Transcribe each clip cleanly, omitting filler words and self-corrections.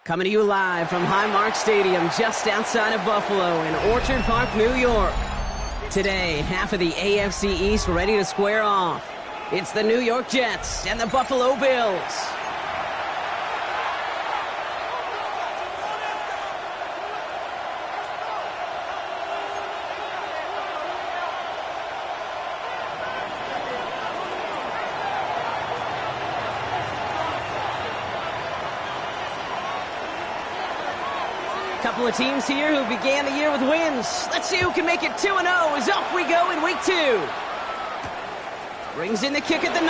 Coming to you live from Highmark Stadium just outside of Buffalo in Orchard Park, New York. Today, half of the AFC East ready to square off. It's the New York Jets and the Buffalo Bills. Couple of teams here who began the year with wins. Let's see who can make it 2-0 as off we go in week 2. Brings in the kick at the 9.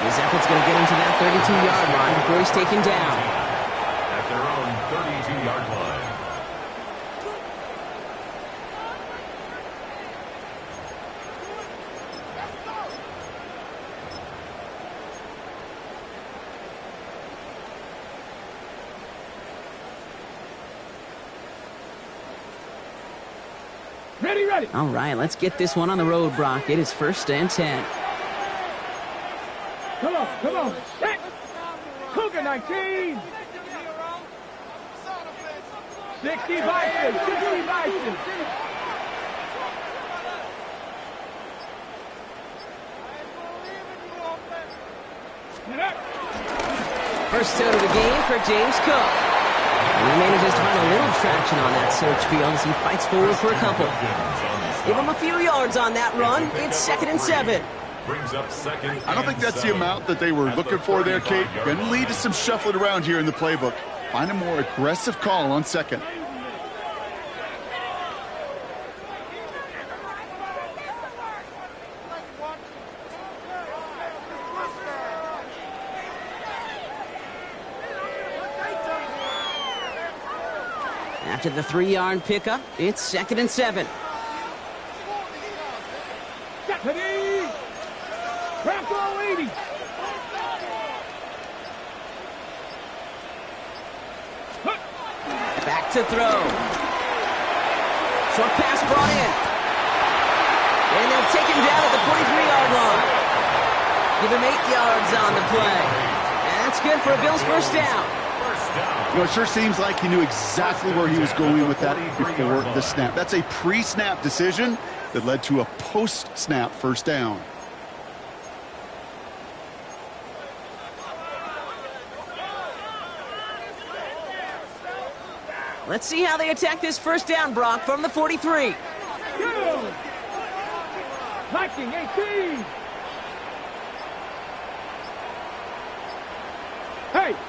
His effort's going to get him to that 32-yard line before he's taken down. At their own 32-yard line. Ready. All right, let's get this one on the road, Brock. It is 1st and 10. Come on. Set. Cougar 19. 60 Bison. First out of the game for James Cook. And he manages to find a little traction on that search field as he fights forward for a couple. Give him a few yards on that run. It's 2nd and 7. I don't think that's the amount that they were looking for there, Kate. Going to lead to some shuffling around here in the playbook. Find a more aggressive call on 2nd. After the 3-yard pickup, it's 2nd and 7. Deputy! Rambo 80! Back to throw. Short pass brought in. And they'll take him down at the 43-yard line. Give him 8 yards on the play. And that's good for a Bills first down. You know, it sure seems like he knew exactly where he was going with that before the snap. That's a pre-snap decision that led to a post-snap first down. Let's see how they attack this first down, Brock, from the 43. Go! Viking 18!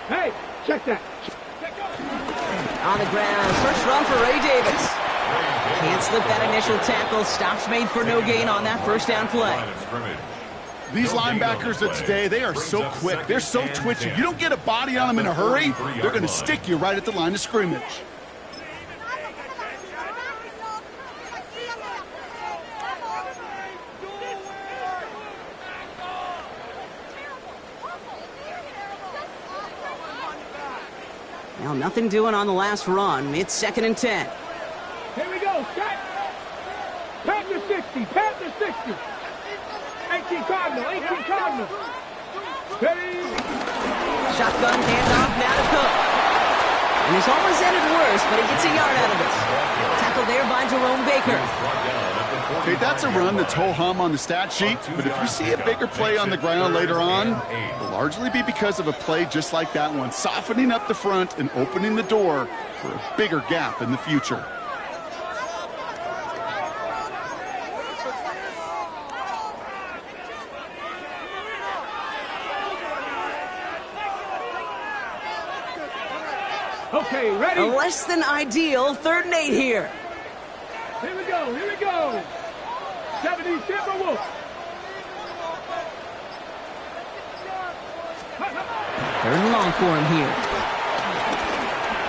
Hey, check that. On the ground, first run for Ray Davis. Can't slip that initial tackle. Stops made for no gain on that first down play. These linebackers of today, they are so quick. They're so twitchy. You don't get a body on them in a hurry, they're going to stick you right at the line of scrimmage. Well, nothing doing on the last run. It's 2nd and 10. Here we go, set. Panther 60. 18 Cardinal. Ready. Shotgun handoff now to Cook. And this almost ended worse, but he gets a yard out of this. Tackled there by Jerome Baker. Okay, that's a run that's ho-hum on the stat sheet, but if you see a bigger play on the ground later on, it'll largely be because of a play just like that one, softening up the front and opening the door for a bigger gap in the future. Okay, ready. A less than ideal 3rd and 8 here. Here we go. 70 Timberwolves. Third and long for him here.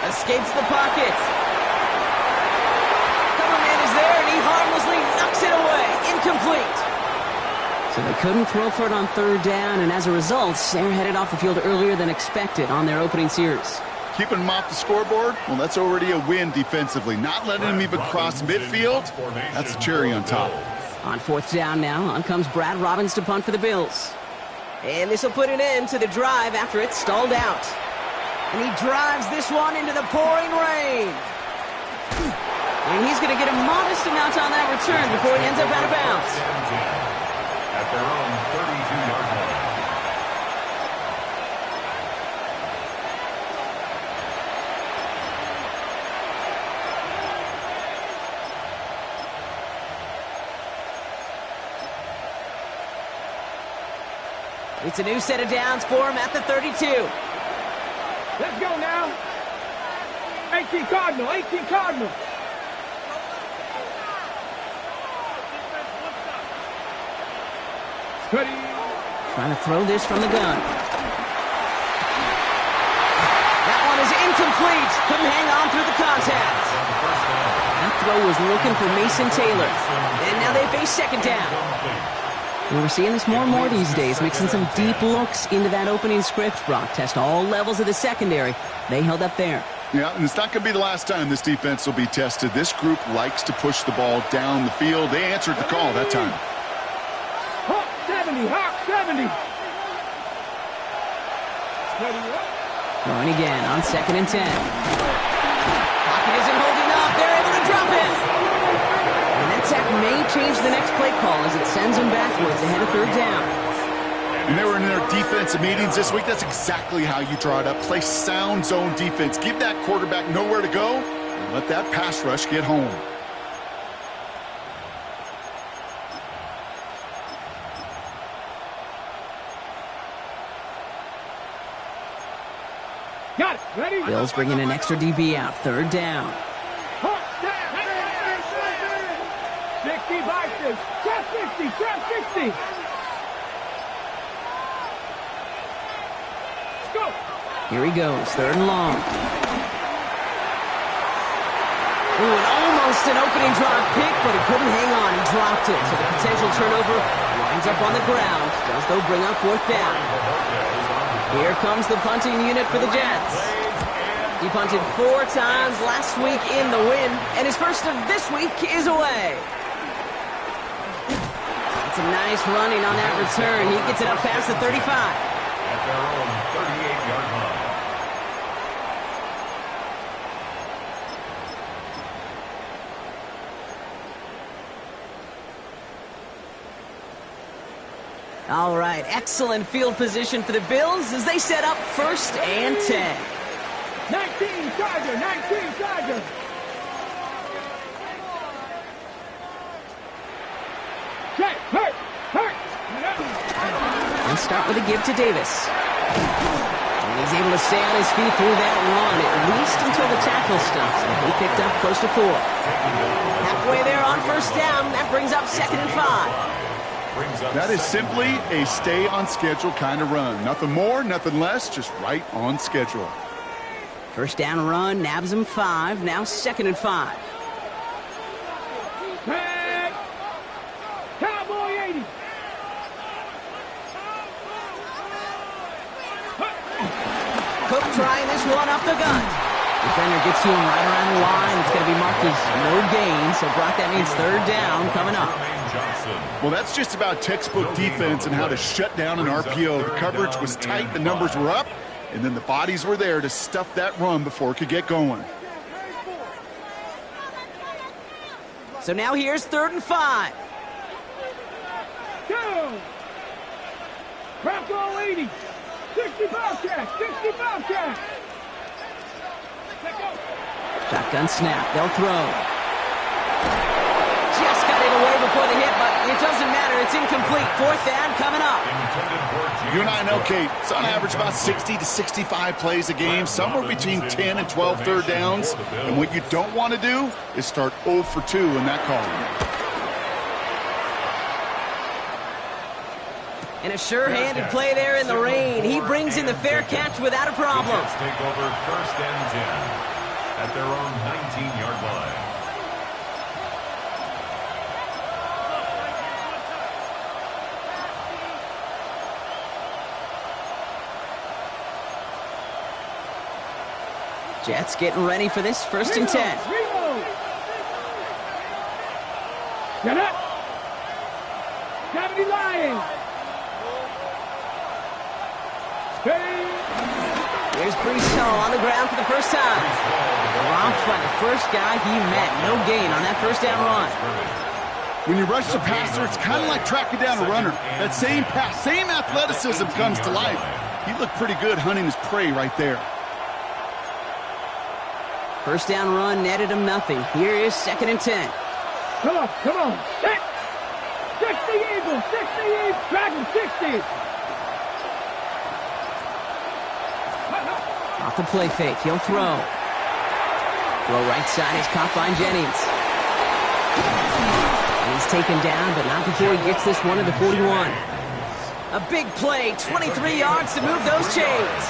Escapes the pocket. Coverman is there, and he harmlessly knocks it away. Incomplete. So they couldn't throw for it on 3rd down, and as a result, they're headed off the field earlier than expected on their opening series. Keeping them off the scoreboard, well, that's already a win defensively. Not letting them even cross midfield, that's the cherry on top. On 4th down now, on comes Brad Robbins to punt for the Bills. And this will put an end to the drive after it stalled out. And he drives this one into the pouring rain. And he's going to get a modest amount on that return before he ends up out of bounds. At their own 32-yard line. It's a new set of downs for him at the 32. Let's go now. 18 Cardinal, 18 Cardinal. Ready. Trying to throw this from the gun. That one is incomplete. Couldn't hang on through the contact. That throw was looking for Mason Taylor. And now they face second down. And we're seeing this more and more these days, mixing some deep looks into that opening script. Brock test all levels of the secondary. They held up there. Yeah, and it's not going to be the last time this defense will be tested. This group likes to push the ball down the field. They answered the call that time. Hawk 70, Hawk 70. Throwing again on 2nd and 10. Pocket isn't holding up. They're able to drop it. And that sack may change the next play call as it sends them backwards ahead of third down. And they were in their defensive meetings this week. That's exactly how you draw it up. Play sound zone defense. Give that quarterback nowhere to go and let that pass rush get home. Got it. Ready? Bills bringing an extra DB out. Third down. Hawk 60 boxes. Trap 60, trap 60. Let's go. Here he goes. Third and long. Ooh, and almost an opening drive pick, but he couldn't hang on. He dropped it. So the potential turnover winds up on the ground. Does, though, bring up fourth down. Here comes the punting unit for the Jets. He punted 4 times last week in the win, and his first of this week is away. That's a nice running on that return. He gets it up past the 35. At their own 38-yard line. All right, excellent field position for the Bills as they set up 1st and 10. 19 Charger, 19 Charger. Check, hurt. And start with a give to Davis. And he's able to stay on his feet through that run, at least until the tackle stops. And he picked up close to 4. Halfway there on 1st down, that brings up 2nd and 5. That is simply a stay on schedule kind of run. Nothing more, nothing less, just right on schedule. 1st down run, nabs him 5, now 2nd and 5. Head. Cowboy 80. Cook trying this one up the gut. Defender gets to him right around the line. It's going to be marked as no gain, so Brock, that means 3rd down coming up. Well, that's just about textbook defense and how to shut down an RPO. The coverage was tight, the numbers were up, and then the bodies were there to stuff that run before it could get going. So now here's 3rd and 5. Go. Bronco 80. 60 Bobcat, 60 Bobcat. Shotgun snap, they'll throw. Just got it away before the hit, but it doesn't matter. It's incomplete. 4th down coming up. You and I know, Kate, it's on average about 60 to 65 plays a game, somewhere between 10 and 12 third downs. And what you don't want to do is start 0 for 2 in that column. And a sure-handed play there in the rain. He brings in the fair catch without a problem. Jets take over 1st and 10 at their own 19-yard line. Jets getting ready for this 1st and 10. Get up. 70 Lions. Here's Here's Brees Hall on the ground for the first time. Dropped by the first guy he met. No gain on that first down run. When you rush the passer, it's kind of like tracking down a runner. That same pass, same athleticism comes to life. He looked pretty good hunting his prey right there. First down run netted him nothing. Here is 2nd and 10. Come on, come on. 60 Eagles, 60 Eagles, Dragon 60. Off the play fake, he'll throw. Throw right side is caught by Jennings. And he's taken down, but not before he gets this one to the 41. A big play, 23 yards to move those chains.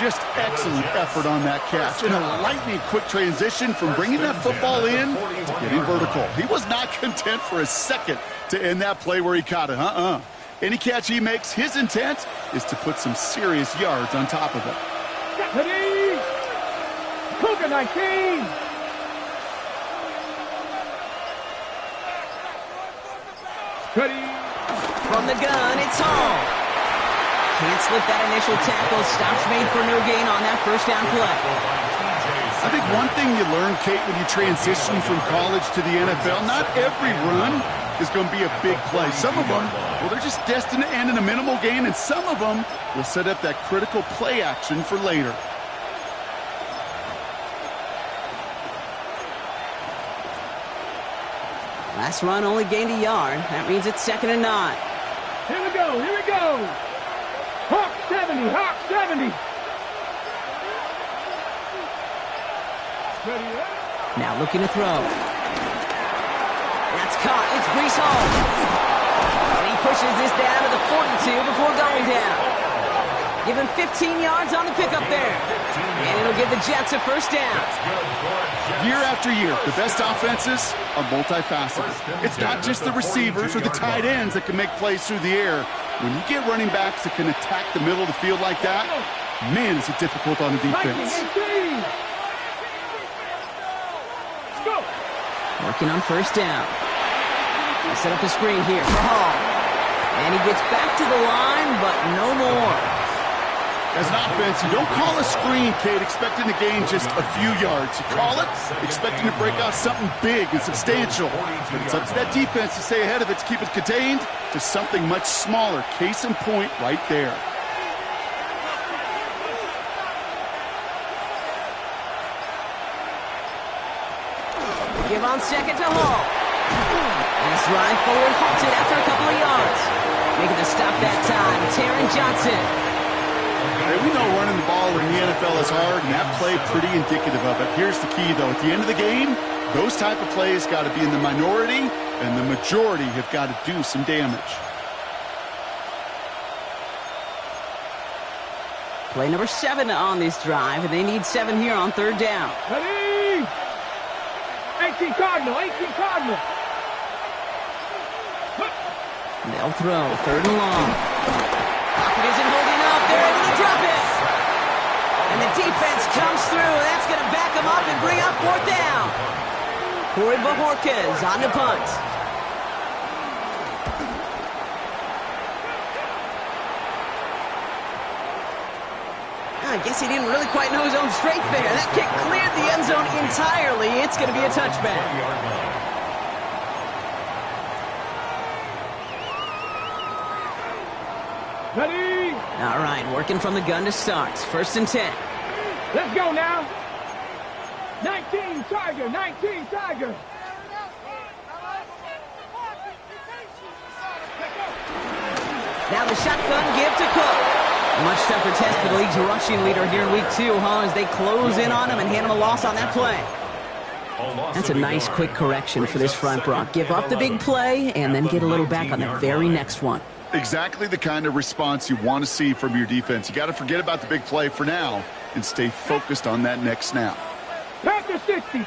Just excellent effort on that catch. And a lightning quick transition from bringing that football in to getting vertical. He was not content for a second to end that play where he caught it. Any catch he makes, his intent is to put some serious yards on top of it. Ready? Cougar 19. Ready? From the gun, it's Hall. Can't slip that initial tackle. Stops made for no gain on that first down play. I think one thing you learn, Kate, when you transition from college to the NFL, not every run is going to be a big play. Some of them, well, they're just destined to end in a minimal gain, and some of them will set up that critical play action for later. Last run only gained a yard. That means it's 2nd and 9. Here we go, here we go. Hawk 70, Hawk 70. Ready, ready? Now looking to throw. That's caught. It's Brees Hall. And he pushes this down to the 42 before going down. Give him 15 yards on the pickup there. And it'll give the Jets a first down. Year after year, the best offenses are multifaceted. It's not just the receivers or the tight ends that can make plays through the air. When you get running backs that can attack the middle of the field like that, man, is it difficult on the defense. Working on first down. He'll set up the screen here for Hall. And he gets back to the line, but no more. As an offense, you don't call a screen, Kate, expecting to gain just a few yards. You call it expecting to break out something big and substantial. But it's up to that defense to stay ahead of it, to keep it contained to something much smaller. Case in point right there. Give on second to Hall. This ride forward halted after a couple of yards. Making the stop that time, Taron Johnson. Hey, we know running the ball in the NFL is hard, and that play pretty indicative of it. Here's the key, though. At the end of the game, those type of plays got to be in the minority, and the majority have got to do some damage. Play number 7 on this drive, and they need 7 here on 3rd down. Ready? 18 Cardinal, 18 Cardinal. They'll throw, 3rd and long. Pocket isn't holding up. They're able to drop it. And the defense comes through. That's going to back them up and bring up 4th down. Corey Bajorquez on the punt. I guess he didn't really quite know his own strength there. That kick cleared the end zone entirely. It's going to be a touchback. Ready? All right, working from the gun to start. 1st and 10. Let's go now. 19 Tiger, 19 Tiger. Now the shotgun give to Cook. A much tougher test for the league's rushing leader here in week 2, as they close in on him and hand him a loss on that play. That's a nice quick correction for this front, Brock. Give up the big play and then get a little back on the very next one. Exactly the kind of response you want to see from your defense. You got to forget about the big play for now and stay focused on that next snap. Panther 60.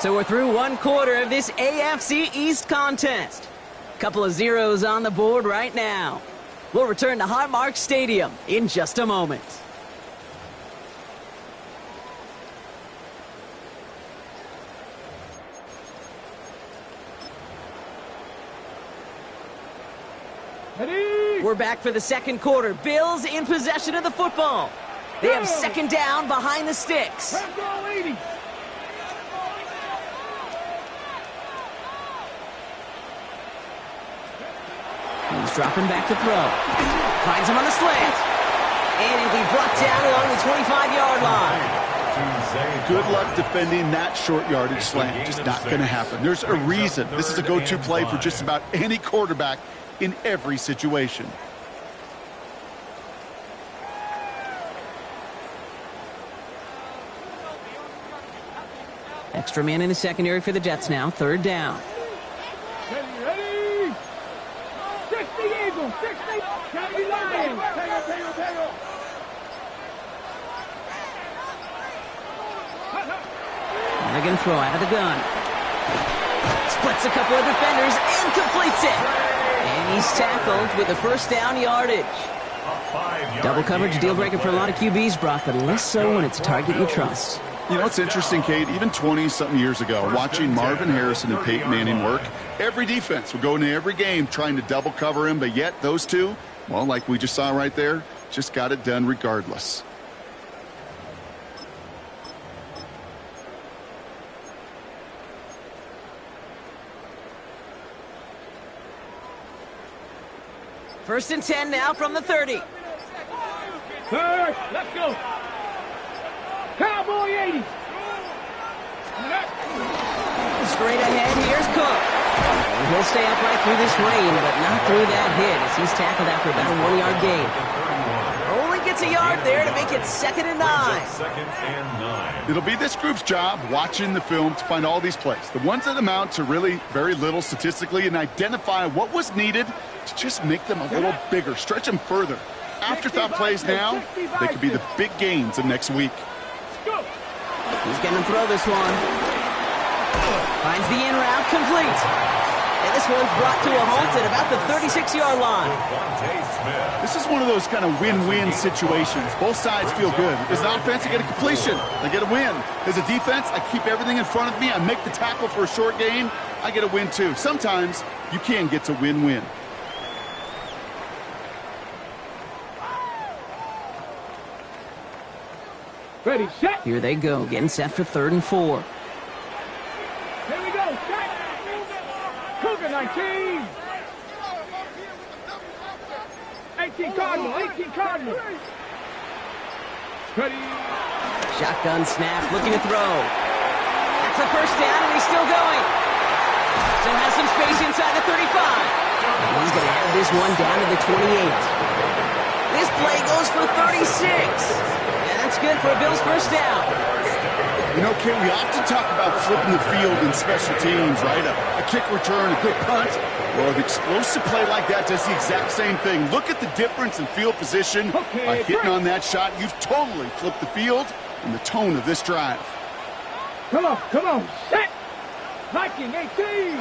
So we're through 1 quarter of this AFC East contest. Couple of zeros on the board right now. We'll return to Highmark Stadium in just a moment. Ready? We're back for the second quarter. Bills in possession of the football. They have second down behind the sticks. He's dropping back to throw. Finds him on the slant. And he'll be brought down along the 25-yard line. Good luck defending that short yardage slant. Just not going to happen. There's a reason this is a go-to play for just about any quarterback in every situation. Extra man in the secondary for the Jets now. Third down. Ready? 60 Eagles, 60. County Lions. Tango. They're going to throw out of the gun. Splits a couple of defenders and completes it. And he's tackled with the first down yardage. Double coverage deal breaker for a lot of QBs, Brock, but less so when it's a target you trust. You know, it's interesting, Kate, even 20-something years ago, watching Marvin Harrison and Peyton Manning work, every defense would go into every game trying to double cover him, but yet those two, well, like we just saw right there, just got it done regardless. First and 10 now from the 30. Third, let's go. Cowboy 80. Straight ahead, here's Cook. And he'll stay upright through this rain, but not through that hit as he's tackled after about a 1-yard gain. Only gets a yard there to make it 2nd and 9. It'll be this group's job watching the film to find all these plays, the ones that amount to really very little statistically, and identify what was needed to just make them a little bigger, stretch them further. Afterthought plays now, they could be the big gains of next week. He's going to throw this one. Finds the in route, complete. And this one's brought to a halt at about the 36-yard line. This is one of those kind of win-win situations. Both sides feel good. As an offense, I get a completion. I get a win. As a defense, I keep everything in front of me. I make the tackle for a short gain. I get a win, too. Sometimes you can get to win-win. Ready, set. Here they go, getting set for 3rd and 4. Here we go, set. Cougar 19. 18 Cardinal. Ready. Shotgun snap, looking to throw. That's the first down, and he's still going. Still has some space inside the 35. And he's going to have this one down to the 28. This play goes for 36. That's good for a Bills first down. You know, Kim, we often talk about flipping the field in special teams, right? A kick return, a good punt. Well, an explosive play like that does the exact same thing. Look at the difference in field position. By hitting on that shot, you've totally flipped the field and the tone of this drive. Come on, set. Viking 18.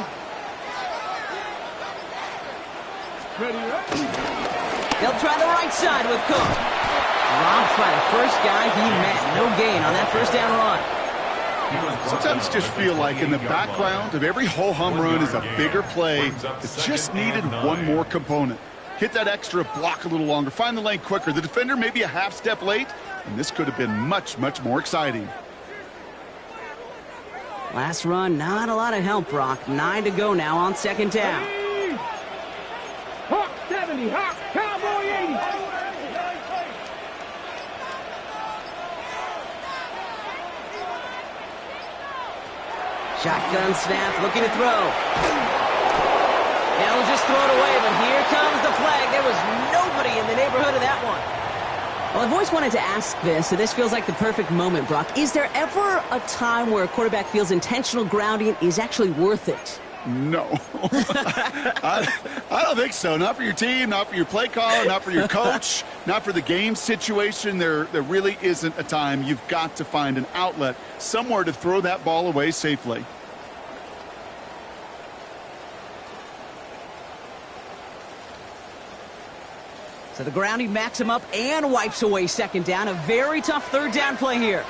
Ready. They'll try the right side with Cook. Robbed by the first guy he met. No gain on that first down run. Sometimes just feel like in the background of every whole home run is a bigger play that just needed one more component. Hit that extra block a little longer. Find the lane quicker. The defender may be a half step late, and this could have been much, much more exciting. Last run, not a lot of help, Brock. 9 to go now on 2nd down. Hawk 70, Hawk, Cowboy 80. Shotgun snap, looking to throw. They'll just throw it away, but here comes the flag. There was nobody in the neighborhood of that one. Well, I've always wanted to ask this, so this feels like the perfect moment, Brock. Is there ever a time where a quarterback feels intentional grounding is actually worth it? No. I don't think so. Not for your team, not for your play caller, not for your coach, not for the game situation. There really isn't a time. You've got to find an outlet, somewhere to throw that ball away safely. So the grounding backs him up and wipes away 2nd down. A very tough 3rd down play here.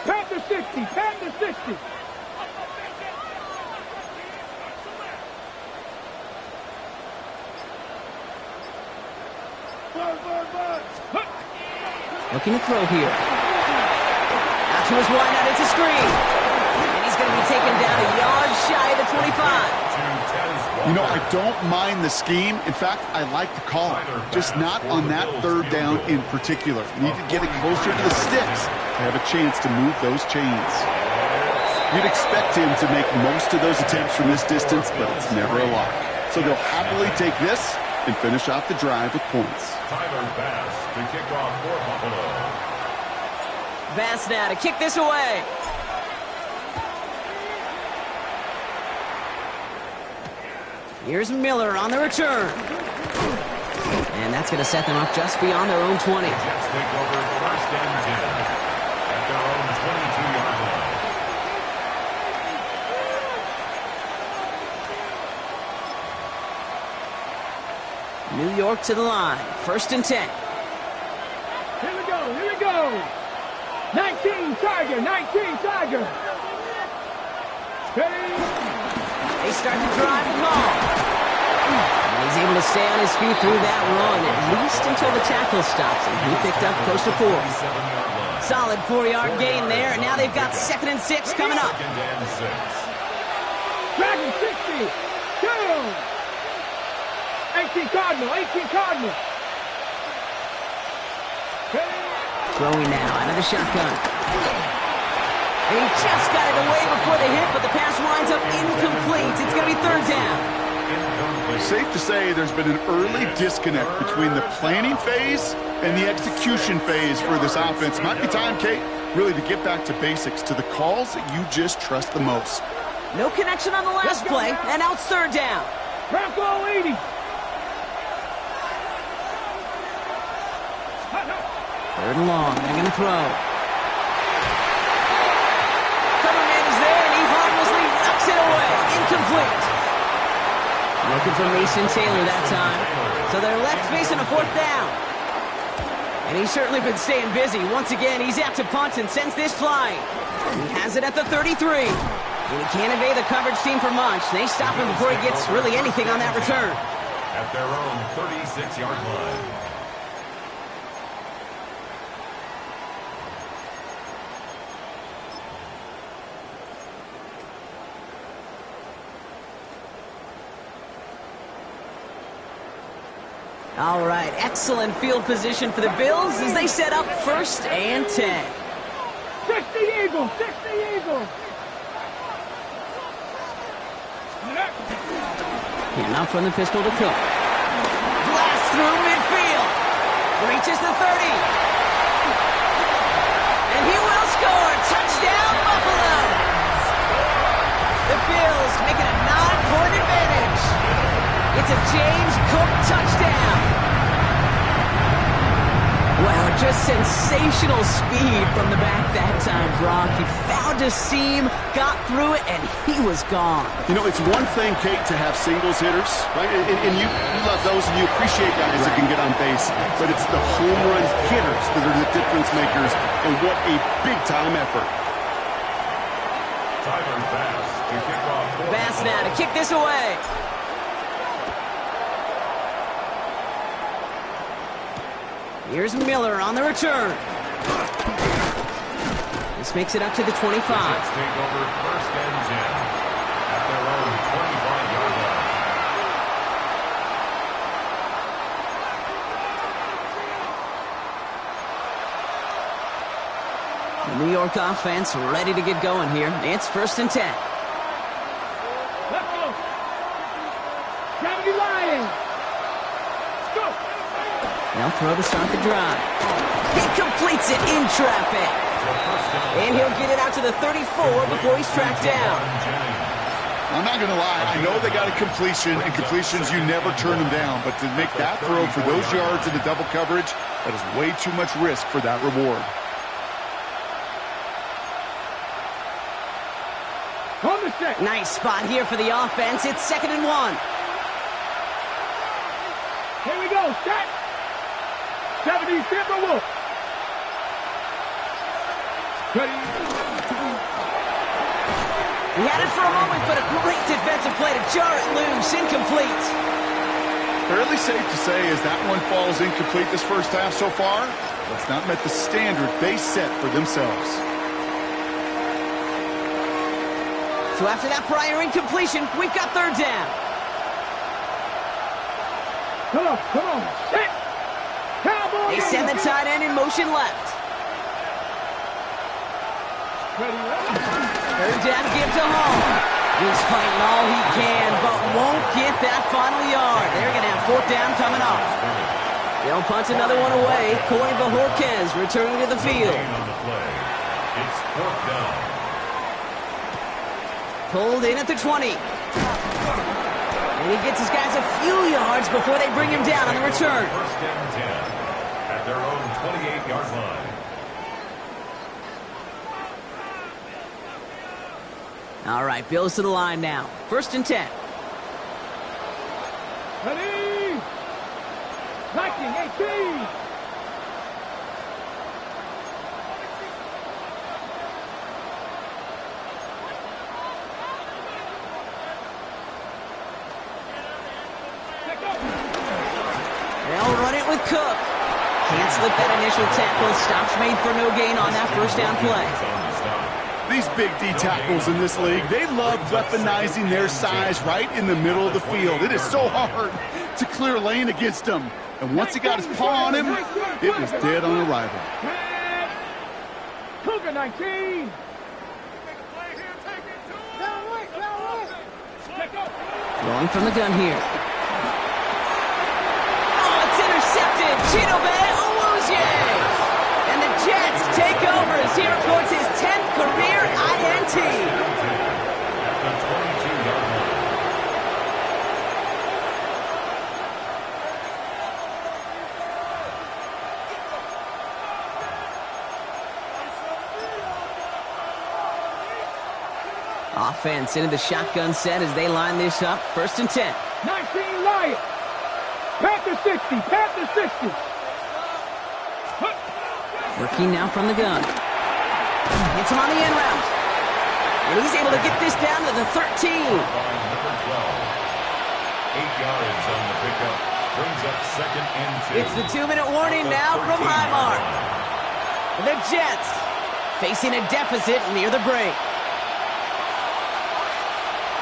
Panther 60. Looking to throw here. Out to his wideout, it's a screen. And he's going to be taken down a yard shy of the 25. You know, I don't mind the scheme. In fact, I like the call. Just not on that third down in particular. Need to get it closer to the sticks to have a chance to move those chains. You'd expect him to make most of those attempts from this distance, but it's never a lock. So they'll happily take this and finish off the drive with points. Tyler Bass to kick off for Buffalo. Bass now to kick this away. Here's Miller on the return. And that's going to set them up just beyond their own 20. Jets take over first and 10 at their own 22-yard line. New York to the line. First and 10. Here we go, here we go. 19 Tiger, 19 Tiger. Ready? They start to drive and call. And he's able to stay on his feet through that run, at least until the tackle stops him. He picked up close to 4. Solid 4-yard gain there, and now they've got 2nd and 6 coming up. Second and 6. Dragon 60. 2. 18 Cardinal, 18 Cardinal. Throwing now out of the shotgun. And he just got it away before the hit, but the pass winds up incomplete. It's going to be 3rd down. Safe to say there's been an early disconnect between the planning phase and the execution phase for this offense. Might be time, Kate, really to get back to basics, to the calls that you just trust the most. No connection on the last play, and now it's 3rd down. Bronco 80. 3rd and long. They're going to throw. Cover man is there, and he harmlessly knocks it away. Incomplete. Looking for Mason Taylor that time. So they're left facing a 4th down. And he's certainly been staying busy. Once again, he's out to punt and sends this flying. He has it at the 33. And he can't evade the coverage team for much. They stop him before he gets really anything on that return. At their own 36-yard line. All right, excellent field position for the Bills as they set up 1st and 10. 60 Eagles, 60 Eagles. And now from the pistol to Cook. Blast through midfield. Reaches the 30. And he will score. Touchdown, Buffalo. The Bills making a 9-point advantage. It's a James Cook touchdown. Wow, just sensational speed from the back that time, Brock. He found a seam, got through it, and he was gone. You know, it's one thing, Kate, to have singles hitters, right? And you love those, and you appreciate guys that can get on base. But it's the home run hitters that are the difference makers, and what a big-time effort. Tyler Bass to kick off. Bass now to kick this away. Here's Miller on the return. This makes it up to the 25. Jets take over first and 10 at their own 25-yard line. The New York offense ready to get going here. It's 1st and 10. Let's go. 70 Lions. Let's go. They'll throw to start the drive. He completes it in traffic. And he'll get it out to the 34 before he's tracked down. I'm not going to lie. I know they got a completion, and completions, you never turn them down. But to make that throw for those yards in the double coverage, that is way too much risk for that reward. On the set. Nice spot here for the offense. It's 2nd and 1. Here we go. Set. 70 Timberwolf. Ready. He had it for a moment, but a great defensive play to jar it loose. Incomplete. Fairly safe to say as that one falls incomplete this first half so far, it's not met the standard they set for themselves. So after that prior incompletion, we've got third down. Come on, set. Cowboy. They send the tight end in motion left. Third down, give to Hall. He's fighting all he can, but won't get that final yard. They're going to have fourth down coming up. They'll punch another one away. Corey Bajorquez returning to the field. It's fourth down. Pulled in at the 20. And he gets his guys a few yards before they bring him down on the return. First and 10 at their own 28-yard line. All right, Bills to the line now. First and 10. Ready. 19-18. They'll run it with Cook. Can't slip that initial tackle. Stops made for no gain on that first down play. These big D tackles in this league, they love weaponizing their size right in the middle of the field. It is so hard to clear lane against them. And once he got his paw on him, it was dead on arrival. Cougar 19. Throwing from the gun here. Oh, it's intercepted. Chidobe Awuzie. And the Jets take over as he records his 10th career INT. At the 22-yard line. Offense into the shotgun set as they line this up. First and 10. 19 Lions. Panther 60. Panther 60. Working now from the gun. Gets him on the end route. And he's able to get this down to the 13. Number 12. 8 yards on the pickup. Brings up second and 2. It's the 2-minute warning now from Highmark. The Jets facing a deficit near the break.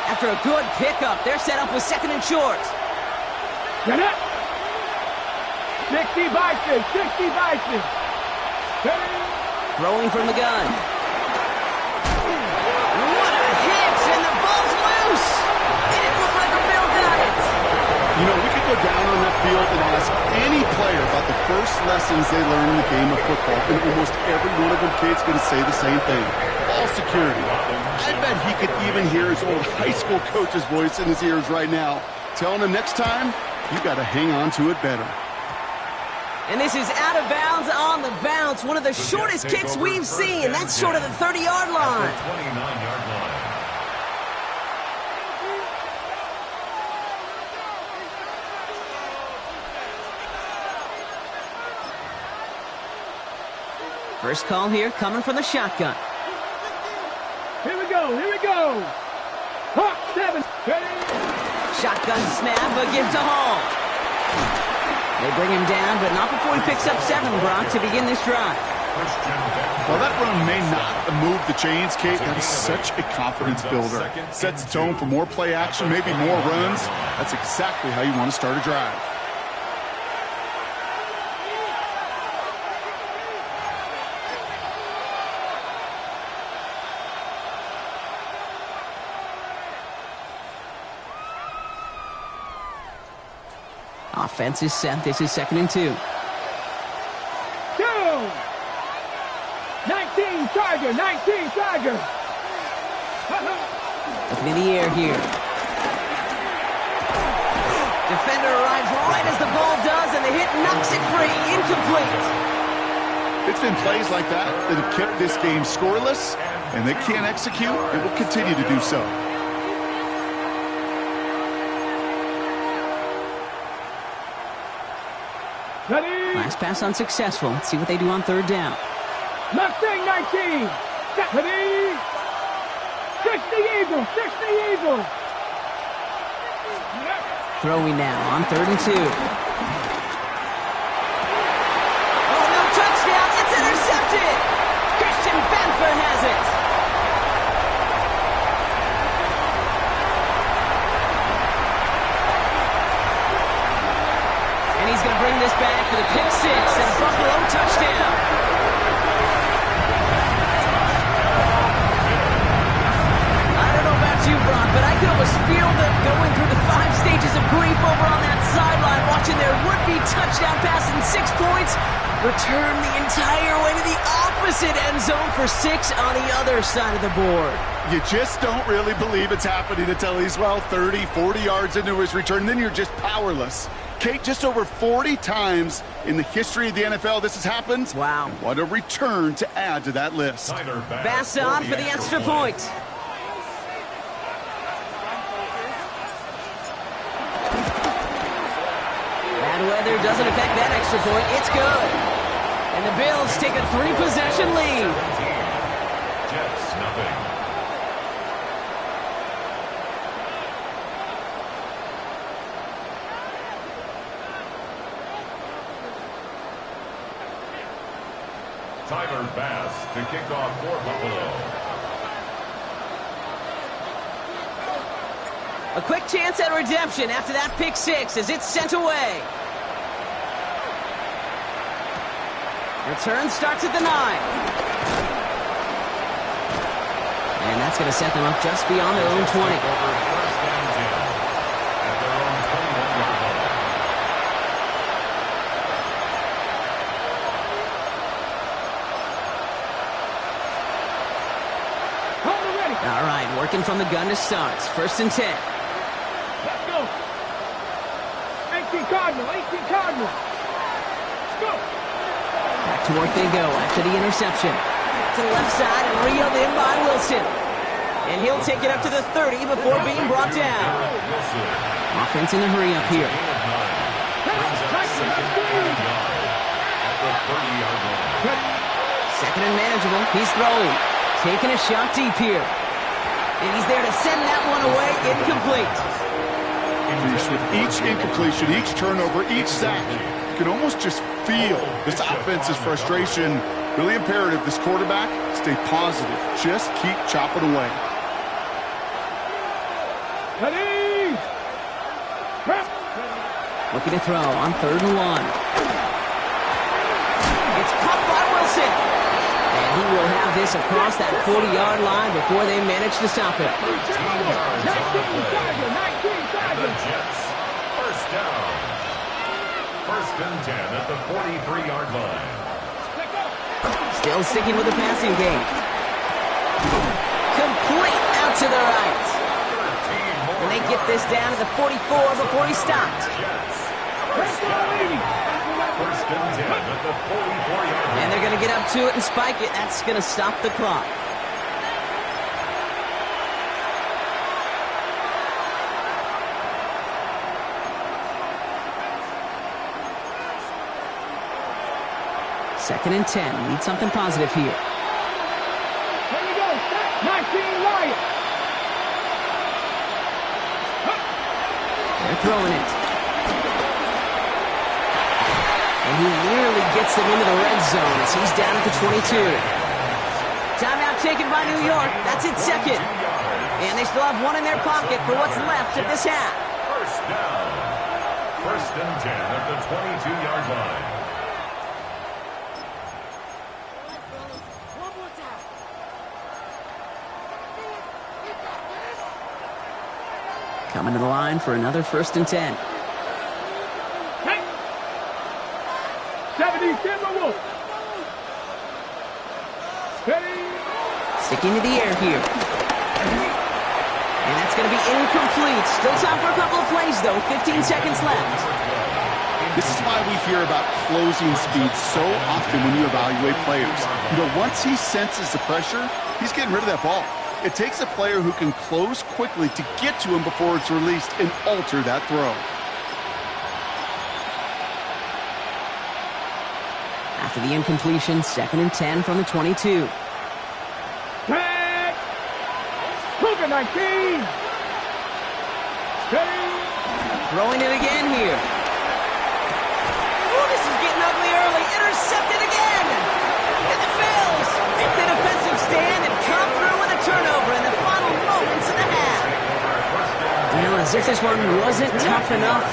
After a good pickup, they're set up with second and short. Get it. 60 Bison. 60 Bison. Throwing from the gun. What a hit! And the ball's loose! It didn't look like a Bill got it. You know, we could go down on that field and ask any player about the first lessons they learned in the game of football, and almost every one of them kids going to say the same thing. Ball security. I bet he could even hear his old high school coach's voice in his ears right now, telling him next time, you got to hang on to it better. And this is out of bounds on the bounce. One of the shortest kicks we've seen. That's short of the 30-yard line. 29-yard line. First call here coming from the shotgun. Here we go. Here we go. Hawk 7. Shotgun snap, a give to Hall. They bring him down, but not before he picks up 7, Brock, to begin this drive. Well, that run may not move the chains, Kate. That is such a confidence builder. Sets the tone for more play action, maybe more runs. That's exactly how you want to start a drive. Offense is set. This is second and 2. 2. 19 Tiger. 19 Tiger. Looking in the air here. Defender arrives right as the ball does, and the hit knocks it free. Incomplete. It's been plays like that that have kept this game scoreless, and they can't execute and will continue to do so. Ready. Last pass unsuccessful. Let's see what they do on third down. Mustang 19. Ready. 60 Eagles. 60 Eagles. Throwing now on 3rd and 2. Oh, no touchdown. It's intercepted. Christian Benford has it. And he's going to bring this back for the pick 6 and a Buffalo touchdown. I don't know about you, Brock, but I could almost feel them going through the 5 stages of grief over on that sideline, watching their would-be touchdown pass in 6 points return the entire way to the opposite end zone for 6 on the other side of the board. You just don't really believe it's happening until he's, 30, 40 yards into his return. Then you're just powerless. Kate, just over 40 times in the history of the NFL this has happened. Wow. And what a return to add to that list. Bass on for the extra point. Bad weather doesn't affect that extra point. It's good. And the Bills take a 3-possession lead. Jets, nothing. Tyler Bass to kick off for Buffalo. A quick chance at redemption after that pick 6 as it's sent away. Return starts at the 9. And that's going to set them up just beyond their own 20. Over 1st and 10 at their own 21-yard line. All right, working from the gun to start. 1st and 10. Let's go. 18 Cardinal. Let's go. Back to work they go after the interception. To the left side and reeled in by Wilson. And he'll take it up to the 30 before being brought down. Offense in a hurry up here. Second and manageable. He's throwing. Taking a shot deep here. And he's there to send that one away. Incomplete. With each incompletion, each turnover, each sack, you can almost just feel this offense's frustration. Really imperative, this quarterback, stay positive. Just keep chopping away. Ready. Looking to throw on 3rd and 1. It's caught by Wilson. And he will have this across that 40-yard line before they manage to stop it. 19 yards on the play. The Jets, 1st down. 1st and 10 at the 43-yard line. Still sticking with the passing game. Complete out to the right. And they get this down to the 44 before he stopped. Jets, 1st down. 1st and 10 at the 44-yard line. And they're going to get up to it and spike it. That's going to stop the clock. Second and 10. Need something positive here. Here we go. 19 Lions. They're throwing it. And he nearly gets them into the red zone as he's down at the 22. Timeout taken by New York. That's its 2nd. And they still have one in their pocket for what's left of this half. 1st down. 1st and 10 at the 22-yard line. Coming to the line for another 1st and 10. 70 Timberwolves. Sticking to the air here. And that's going to be incomplete. Still time for a couple of plays, though. 15 seconds left. This is why we hear about closing speed so often when you evaluate players. Once he senses the pressure, he's getting rid of that ball. It takes a player who can close quickly to get to him before it's released and alter that throw. After the incompletion, 2nd and 10 from the 22. Cougar 19. throwing it again here. Oh, this is getting ugly early. Intercepted again. And the Bills make the defensive stand and come through with a turnover in the final moments of the half. Well, as if this one wasn't tough enough,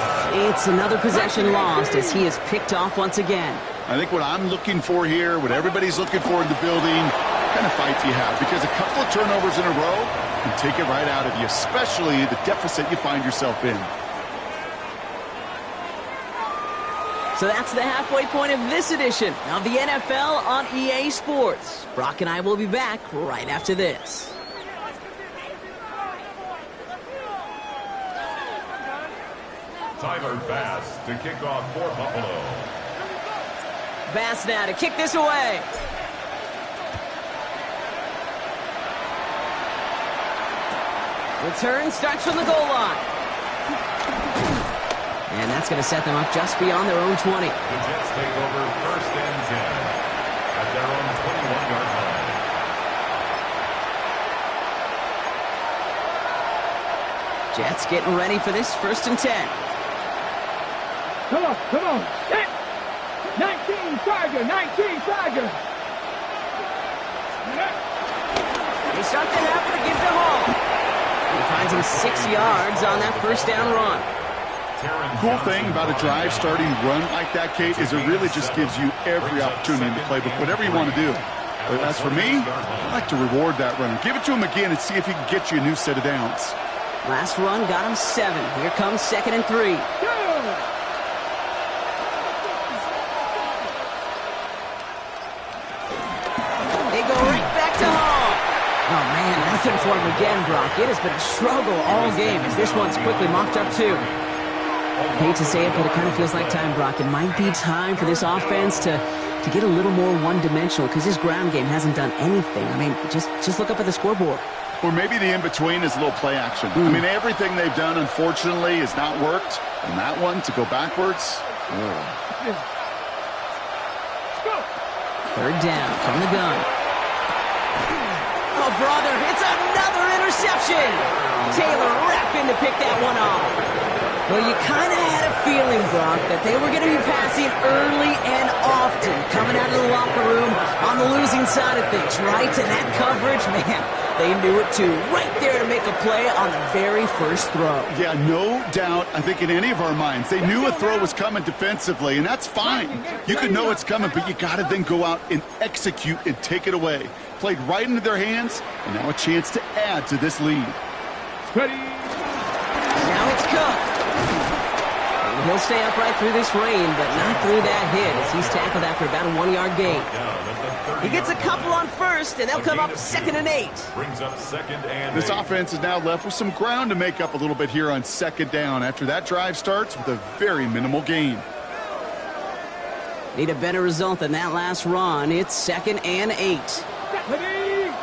it's another possession lost as he is picked off once again. I think what I'm looking for here, what everybody's looking for in the building, what kind of fight do you have? Because a couple of turnovers in a row can take it right out of you, especially the deficit you find yourself in. So that's the halfway point of this edition of the NFL on EA Sports. Brock and I will be back right after this. Tyler Bass to kick off for Buffalo. Bass now to kick this away. Return starts from the goal line. And that's going to set them up just beyond their own 20. The Jets take over 1st and 10 at their own 21-yard line. Jets getting ready for this 1st and 10. Come on. Set. 19 Tiger. They start the half with a gift to Hall. He finds him 6 yards on that 1st down run. Cool thing about a drive starting run like that, Kate, is it really just gives you every opportunity in the playbook, whatever you want to do. But as for me, I like to reward that runner. Give it to him again and see if he can get you a new set of downs. Last run got him 7. Here comes 2nd and 3. They go right back to Hall. Oh, man, nothing for him again, Brock. It has been a struggle all game as this one's quickly mocked up too. Hate to say it, but it kind of feels like time, Brock. It might be time for this offense to get a little more one-dimensional because his ground game hasn't done anything. I mean, just look up at the scoreboard. Or maybe the in-between is a little play action. I mean, everything they've done, unfortunately, has not worked. And that one, to go backwards, 3rd down from the gun. Oh, brother, it's another interception. Taylor rapping to pick that one off. Well, you kind of had a feeling, Brock, that they were going to be passing early and often, coming out of the locker room on the losing side of things, right? And that coverage, man, they knew it too. Right there to make a play on the very first throw. yeah, no doubt, I think in any of our minds, they knew a throw was coming defensively, and that's fine. You can know it's coming, but you got to then go out and execute and take it away. Played right into their hands, and now a chance to add to this lead. Ready. Now it's Cook. He'll stay upright through this rain, but not through that hit as he's tackled after about a 1-yard gain. He gets a couple on 1st, and they'll come up 2nd and 8. Brings up 2nd and 8. This offense is now left with some ground to make up a little bit here on 2nd down after that drive starts with a very minimal gain. Need a better result than that last run. It's 2nd and 8. Ready.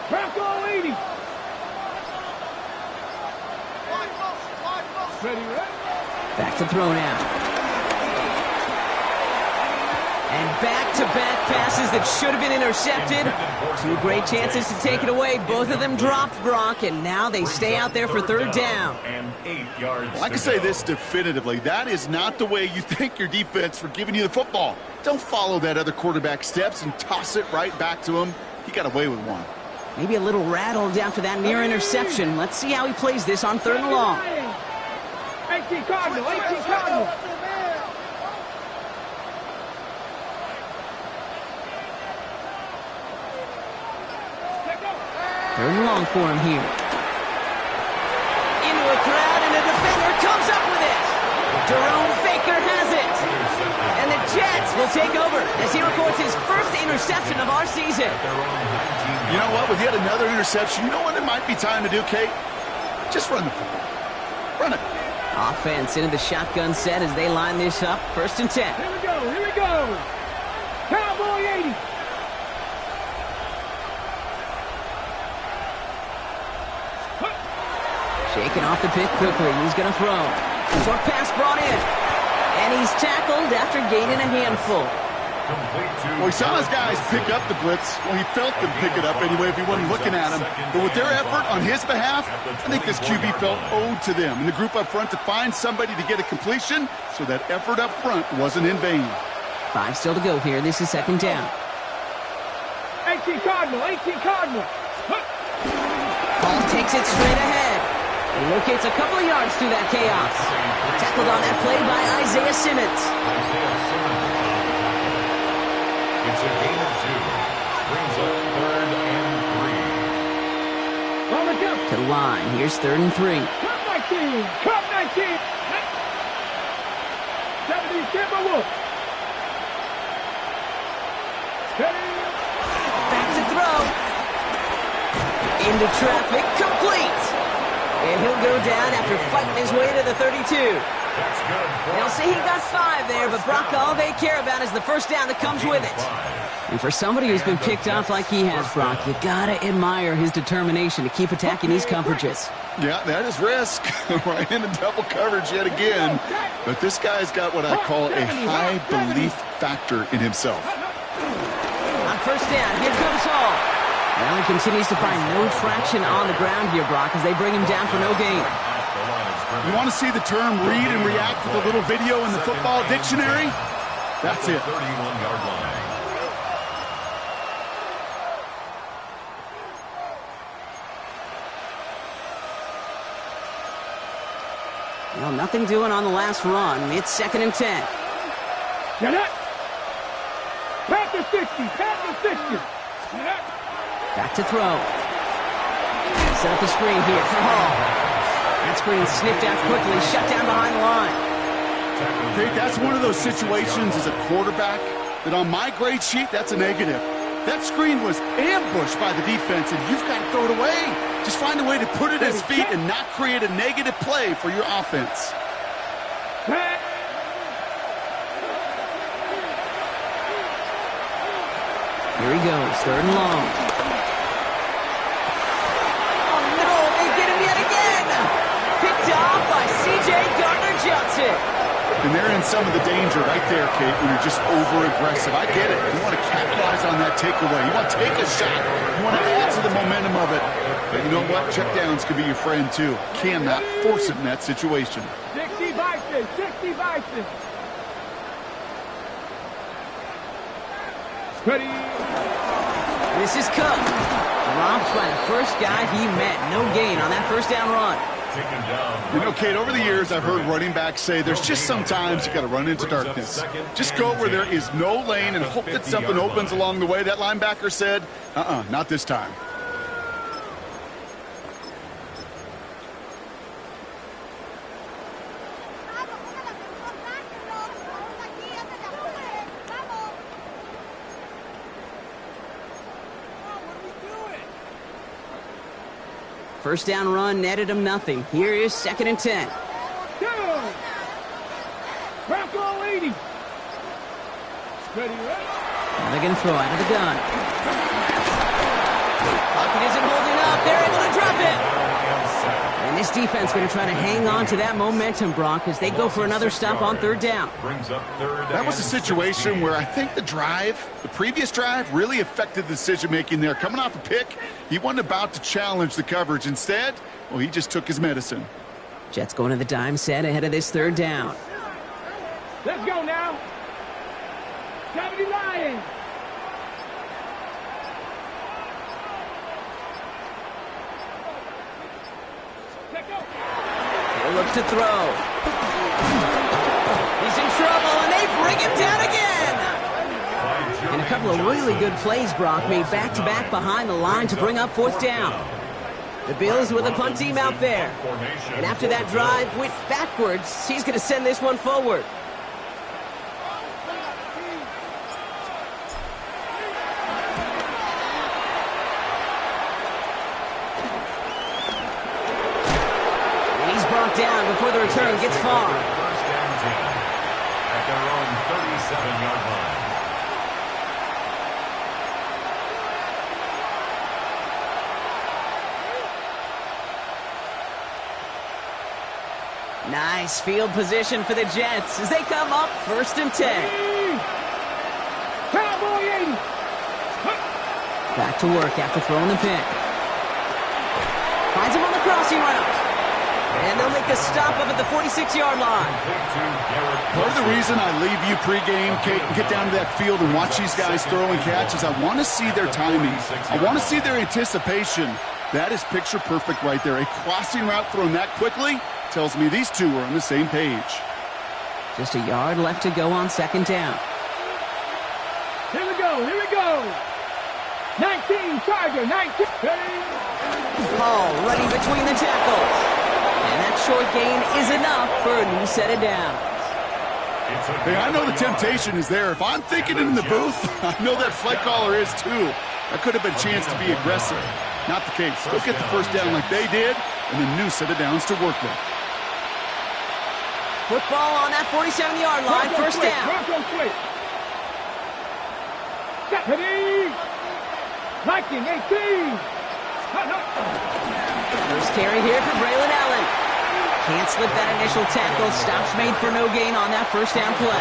Bronco 80. Ready. Back to throw now. And back-to-back passes that should have been intercepted. 2 great chances to take it away. Both of them dropped, Brock, and now they stay out there for 3rd down. And 8 yards. Well, I can say this definitively. That is not the way you thank your defense for giving you the football. Don't follow that other quarterback steps and toss it right back to him. He got away with one. Maybe a little rattled after that near interception. Let's see how he plays this on 3rd and long. 18 Cardinal. 18 Cardinal. Third and long for him here. Into a crowd, and a defender comes up with it. Jerome Baker has it. And the Jets will take over as he records his 1st interception of our season. You know what? With yet another interception, you know what it might be time to do, Kate? Just run the football. Run it. Offense into the shotgun set as they line this up. 1st and 10. Here we go. Cowboy 80. Shaking off the pick quickly. He's going to throw. Short pass brought in. And he's tackled after gaining a handful. Well, he saw his guys pick up the blitz. Well, he felt them pick it up anyway if he wasn't looking at him. But with their effort on his behalf, I think this QB felt owed to them and the group up front to find somebody to get a completion, so that effort up front wasn't in vain. 5 still to go here. This is second down. 18 Cardinal, 18 Cardinal. Ball takes it straight ahead. He locates a couple of yards through that chaos. Tackled on that play by Isaiah Simmons. It's a gain of 2. Brings up 3rd and 3. To the line. Here's 3rd and 3. Cup 19, Cup 19. 70 Timberwolves. Back to throw. Into traffic. Complete. And he'll go down after fighting his way to the 32. That's good. They'll say he got 5 there, but Brock, all they care about is the first down that comes with it. And for somebody who's been picked off like he has, Brock, you gotta admire his determination to keep attacking these coverages. Yeah, that is risk. Right into double coverage yet again. But this guy's got what I call a high belief factor in himself. On first down, here comes Hall. Well, he continues to find no traction on the ground here, Brock, as they bring him down for no gain. You want to see the term read and react with a little video in the football dictionary? That's it. 31-yard line. Well, nothing doing on the last run. It's 2nd and 10. Get it. Panther 60, Panther 60. Back to throw. Set up the screen here for Hall. That screen sniffed out quickly, shut down behind the line. Okay, that's one of those situations as a quarterback that on my grade sheet, that's a negative. That screen was ambushed by the defense, and you've got to throw it away. Just find a way to put it at his feet and not create a negative play for your offense. Here he goes, 3rd and long. Oh no, they get him yet again! Picked off by C.J. Gardner-Johnson. And they're in some of the danger right there, Kate, when you're just over-aggressive. I get it. You want to capitalize on that takeaway. You want to take a shot. You want to add to the momentum of it. But you know what? Checkdowns can be your friend, too. Cannot force it in that situation. 60 Bison, 60 Bison. Ready. This is Cup. Dropped by the first guy he met. No gain on that first down run. You know, Kate, over the years, I've heard running backs say there's just sometimes you got to run into darkness. Just go where there is no lane and hope that something opens along the way. That linebacker said, not this time. First down run netted him nothing. Here is 2nd and 10. Down. Bronco 80. Ready, ready. They're going to throw out of the gun. Pocket isn't holding up. They're able to drop it. And this defense going to try to hang on to that momentum, Brock, as they go for another stop on 3rd down. That was a situation where I think the previous drive, really affected the decision-making there. Coming off a pick, he wasn't about to challenge the coverage. Instead, well, he just took his medicine. Jets going to the dime set ahead of this 3rd down. Let's go now. 70 Lions. He'll look to throw. He's in trouble, and they bring him down again. And a couple of really good plays, Brock, made back-to-back behind the line to bring up 4th down. The Bills with a punt team out there. And after that drive went backwards, he's going to send this one forward. And he's brought down before the return gets far. First and 10 at their own 37-yard line. Nice field position for the Jets as they come up 1st and 10. 480. Back to work after throwing the pick. Finds him on the crossing route. And they'll make the stop up at the 46-yard line. Part of the reason I leave you pregame, Kate, and get down to that field and watch these guys throw and catch is I want to see their timing. I want to see their anticipation. That is picture perfect right there. A crossing route thrown that quickly tells me these two are on the same page. Just a yard left to go on second down. Here we go, here we go. 19, Charger, 19. Hall running between the tackles. And that short gain is enough for a new set of downs. Hey, I know the temptation is there. If I'm thinking in the booth, I know that play caller is too. That could have been a chance to be aggressive. Not the case. Go get the first down like they did, and a new set of downs to work with. Football on that 47-yard line, first down. Ready? 19, 18. First carry here for Braylon Allen. Can't slip that initial tackle. Stops made for no gain on that first down play.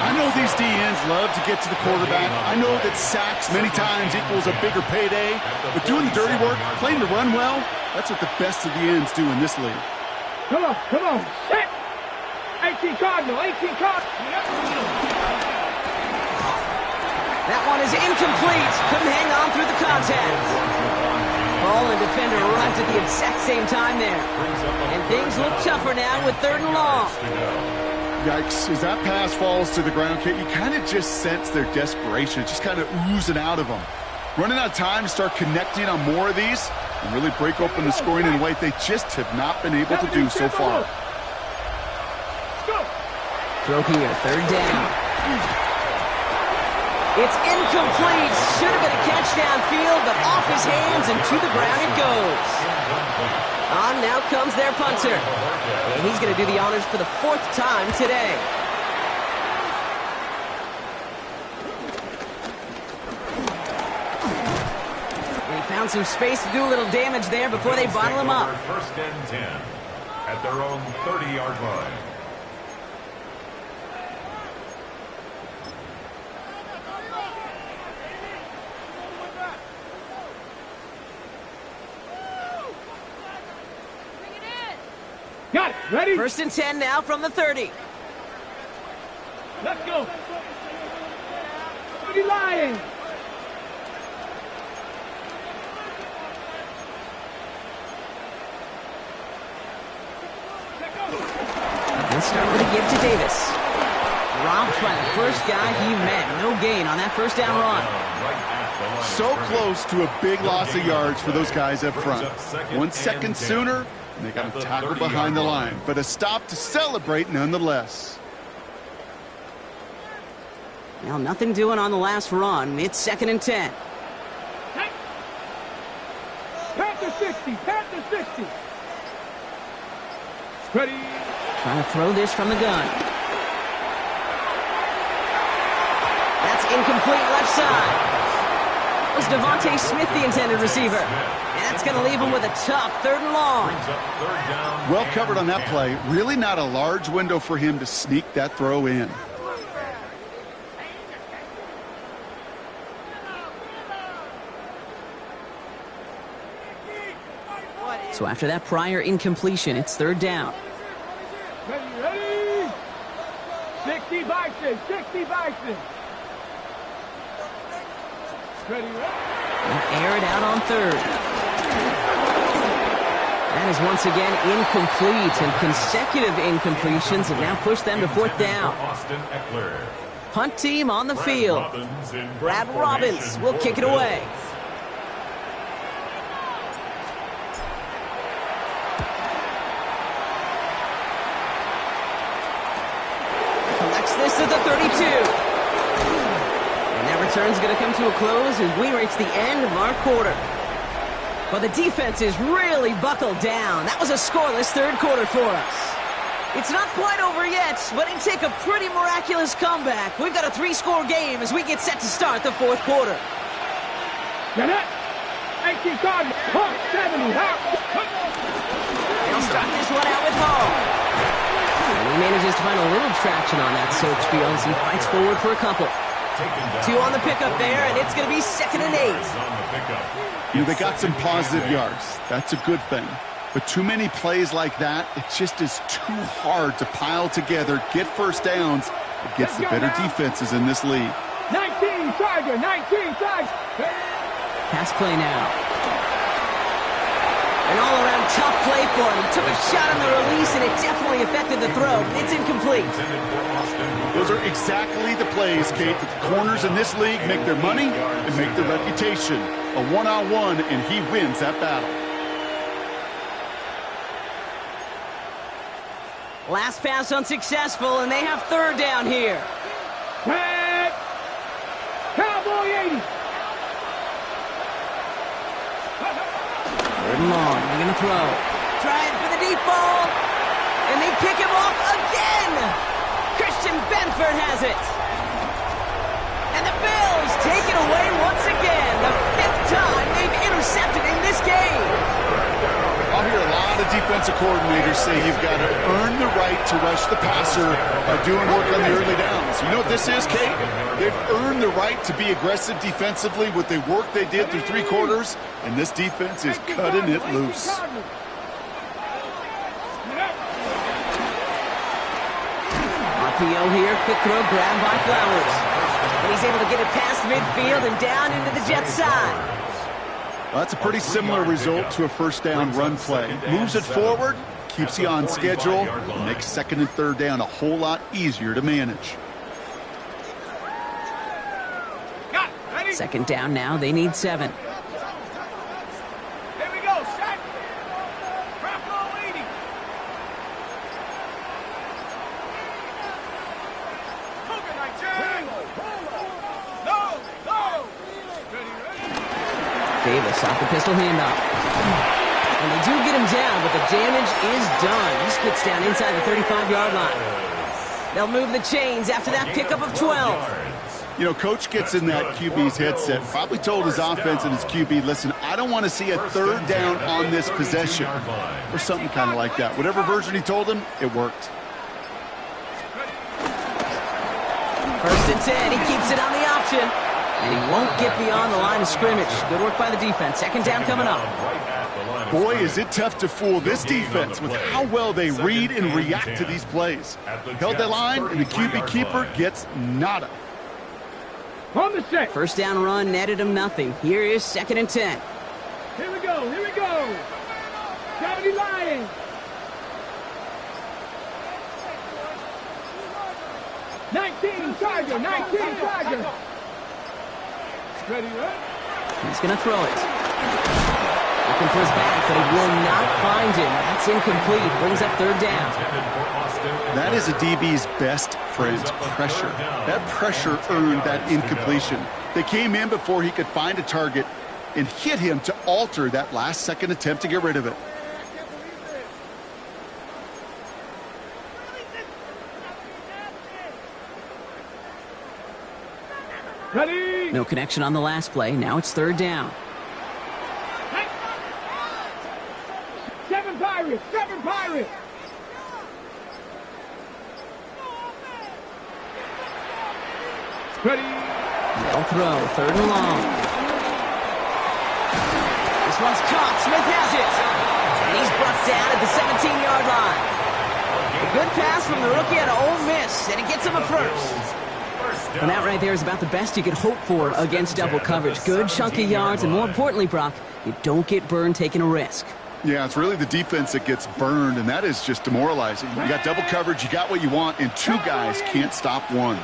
I know these DNs love to get to the quarterback. I know that sacks many times equals a bigger payday. But doing the dirty work, playing to run well, that's what the best of the ends do in this league. Come on, come on. Set. 18 Cardinal, 18 Cardinal. That one is incomplete. Couldn't hang on through the contact. Ball and defender arrived at the exact same time there. And things look tougher now with third and long. Yikes. As that pass falls to the ground, Kate, you kind of just sense their desperation. It's just kind of oozing out of them. Running out of time to start connecting on more of these and really break open the scoring in a way they just have not been able to do so far. Throw here, third down. It's incomplete. Should have been a catch downfield, but off his hands and to the ground it goes. On now comes their punter. And he's going to do the honors for the fourth time today. They found some space to do a little damage there before they bottle him up. First and 10 at their own 30-yard line. Got it. Ready? First and 10 now from the 30. Let's go. Pretty Lions. They'll start with a give to Davis. Dropped by the first guy he met. No gain on that first down run. So close to a big loss of yards for those guys up front. 1 second sooner, and they got a tackle behind the line. But a stop to celebrate nonetheless. Well, nothing doing on the last run. It's second and 10. Panther 60. Panther 60. Ready? Trying to throw this from the gun. That's incomplete left side. Was Devontae Smith the intended receiver? And that's going to leave him with a tough third and long. Well covered on that play. Really not a large window for him to sneak that throw in. So after that prior incompletion, it's third down. Ready, ready. 60 Bison. 60 Bison. Ready, ready. And air it out on third. That is once again incomplete, and consecutive incompletions have now pushed them to fourth down. Punt team on the field. Brad Robbins will kick it away. Collects this at the 32. Return's going to come to a close as we reach the end of our quarter. But the defense is really buckled down. That was a scoreless third quarter for us. It's not quite over yet, but it'd take a pretty miraculous comeback. We've got a 3-score game as we get set to start the fourth quarter. Get it? 18 Cardinals. 70. They'll start this one out with Hall. And he manages to find a little traction on that search field as he fights forward for a couple. Two on the pickup there, and it's going to be 2nd and 8. You know, they got some positive yards. That's a good thing. But too many plays like that, it just is too hard to pile together, get first downs against the better defenses in this league. 19 Charger, 19 Charger. Pass play now. An all-around tough play for him. He took a shot on the release, and it definitely affected the throw. It's incomplete. Those are exactly the plays, Kate, that the corners in this league make their money and make their reputation. A one-on-one, and he wins that battle. Last pass unsuccessful, and they have 3rd down here. Tag. Cowboy 80. Third and long. They're going to throw. Trying for the deep ball. And they pick him off again. Christian Benford has it. And the Bills take it away once again. The 5th time they've intercepted in this game. I'll hear a lot of defensive coordinators say you've got to earn the right to rush the passer by doing work on the early downs. You know what this is, Kate? They've earned the right to be aggressive defensively with the work they did through 3 quarters, and this defense is cutting it loose. RPO here, quick throw, grabbed by Flowers. And he's able to get it past midfield and down into the Jets side. Well, that's a pretty similar result to a first down run play. Moves it forward, keeps you on schedule, and makes 2nd and 3rd down a whole lot easier to manage. 2nd down now, they need 7. Here we go, set. Bravo 80. Davis off the pistol handoff. And they do get him down, but the damage is done. He gets down inside the 35-yard line. They'll move the chains after that pickup of 12. You know, Coach gets in that QB's headset, probably told his offense and his QB, listen, I don't want to see a 3rd down on this possession, or something kind of like that. Whatever version he told him, it worked. 1st and 10, he keeps it on the option. And he won't get beyond the line of scrimmage. Good work by the defense. 2nd down coming up. Boy, is it tough to fool this defense with how well they read and react to these plays. Held that line, and the QB keeper gets nada. On the set. 1st down run netted him nothing. Here is 2nd and 10. Here we go, here we go. Gravity Lions. 19 Charger, 19 Charger. Ready, right? He's going to throw it. Looking for his back, but he will not find him. That's incomplete. Brings up 3rd down. That is a DB's best friend, pressure. That pressure earned that incompletion. They came in before he could find a target and hit him to alter that last-second attempt to get rid of it. Ready. No connection on the last play. Now it's 3rd down. 7 Pirates, 7 Pirates. Ready. They'll throw. 3rd and long. This one's caught. Smith has it. And he's brought down at the 17-yard line. A good pass from the rookie out of Ole Miss, and it gets him a 1st. And that right there is about the best you could hope for against double coverage. Good chunky yards, and more importantly, Brock, you don't get burned taking a risk. Yeah, it's really the defense that gets burned, and that is just demoralizing. You got double coverage, you got what you want, and 2 guys can't stop one.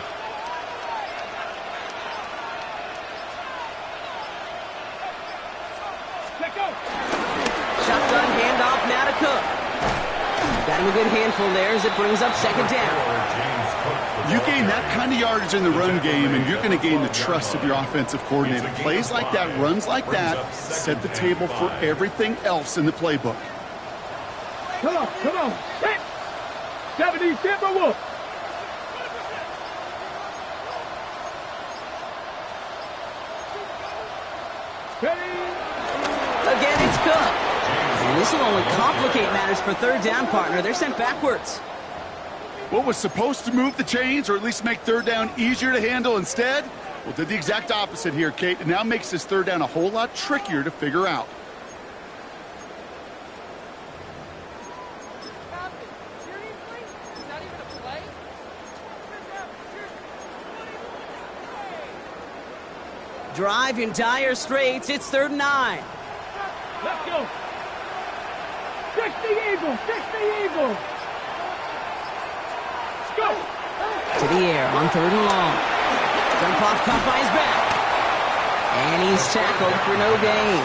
Shotgun handoff now to Cook. Got him a good handful there as it brings up 2nd down. You gain that kind of yardage in the run game, and you're going to gain the trust of your offensive coordinator. Plays like that, runs like that, set the table for everything else in the playbook. Come on, come on. Set. 70 Timberwolves. Again, it's Cook. And this will only complicate matters for 3rd down, partner. They're sent backwards. What was supposed to move the chains or at least make third down easier to handle instead? Well, did the exact opposite here, Kate, and now makes this third down a whole lot trickier to figure out. Drive in dire straits. It's 3rd and 9. Let's go. 60 Eagles, 60 Eagles. Let's go. To the air on 3rd and long. Jump off caught by his back. And he's tackled for no gain.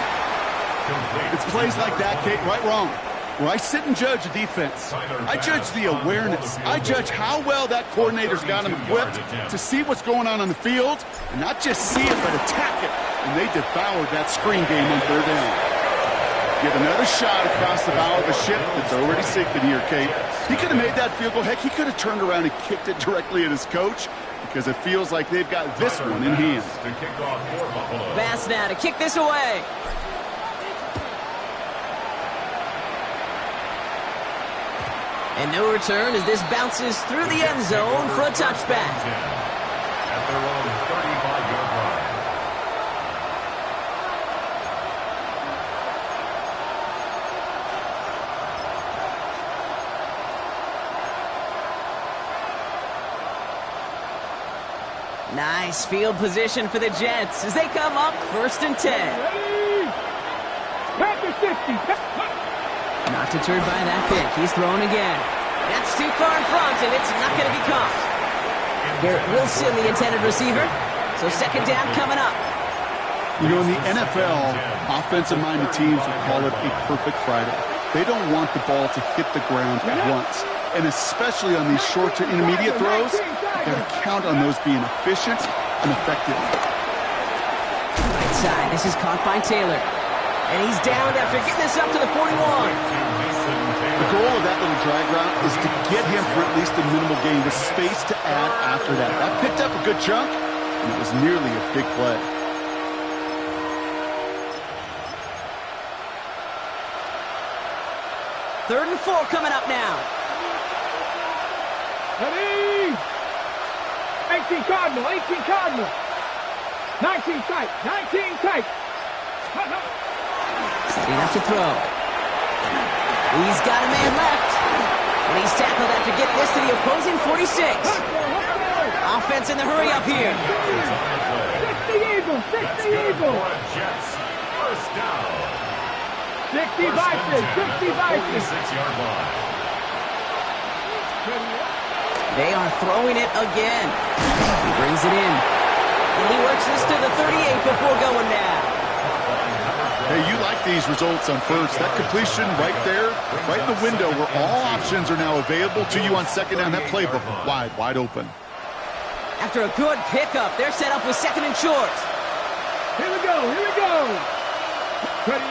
It's plays like that, Kate, right, wrong. Where I sit and judge a defense, I judge the awareness. I judge how well that coordinator's got him equipped to see what's going on the field, and not just see it, but attack it. And they devoured that screen game on 3rd down. Get another shot across the bow of a ship that's already sinking here, Kate. He could have made that field goal. Heck, he could have turned around and kicked it directly at his coach, because it feels like they've got this one in hand. Bass now to kick this away. And no return as this bounces through the end zone for a touchback. At their own 35-yard line. Nice field position for the Jets as they come up 1st and 10. Packers 60. Not deterred by that pick. He's thrown again. That's too far in front, and it's not going to be caught. Garrett Wilson, the intended receiver. So 2nd down coming up. You know, in the NFL, offensive-minded teams will call it a perfect Friday. They don't want the ball to hit the ground at once. And especially on these short to intermediate throws, you've got to count on those being efficient and effective. Right side. This is caught by Taylor. And he's down after getting this up to the 41. The goal of that little drag route is to get him for at least a minimal gain with space to add after that. That picked up a good chunk, and it was nearly a big play. Third and 4 coming up now. Ready? 18 Cardinal, 18 Cardinal. 19 tight, 19 tight. Setting up to throw. He's got a man left. And he's tackled after getting this to the opposing 46. Offense in the hurry up here. 60 Eagles, 60 Eagles. Jets, first down. 60 Vikings, 60 Vikings. 46-yard line. They are throwing it again. He brings it in. And he works this to the 38 before going down. Hey, you like these results on first. That completion right there, right in the window where all options are now available to you on 2nd down. That playbook wide open. After a good pickup, they're set up with 2nd and short. Here we go, here we go. Ready?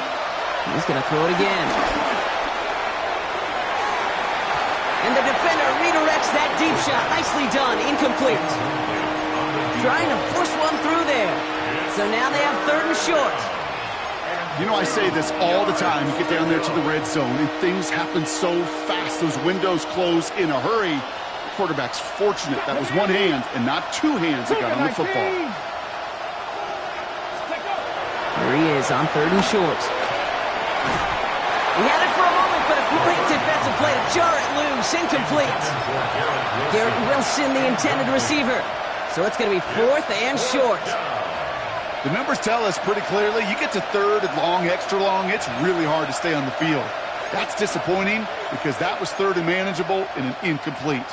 He's going to throw it again. And the defender redirects that deep shot. Nicely done. Incomplete. Trying to force one through there. So now they have 3rd and short. You know, I say this all the time. You get down there to the red zone, and things happen so fast. Those windows close in a hurry. The quarterback's fortunate that was one hand and not two hands that got on the football. Here he is on 3rd and short. He had it for a moment, but a great defensive play to jar it loose. Incomplete. Garrett Wilson, the intended receiver. So it's going to be 4th and short. The numbers tell us pretty clearly, you get to 3rd and long, extra long, it's really hard to stay on the field. That's disappointing because that was 3rd and manageable and an incomplete.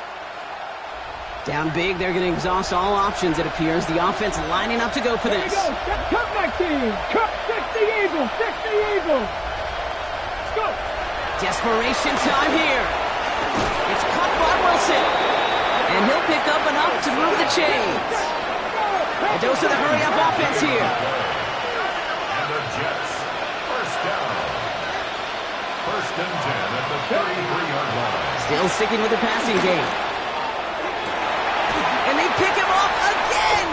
Down big, they're going to exhaust all options, it appears. The offense lining up to go for this. Here we go. Cut my team. Cut 60 Eagles. 60 Eagles. Let's go. Desperation time here. It's caught by Wilson. And he'll pick up enough to move the chains. A dose of the hurry-up offense here. And the Jets, first down. 1st and 10 at the 33-yard line. Still sticking with the passing game. And they pick him off again.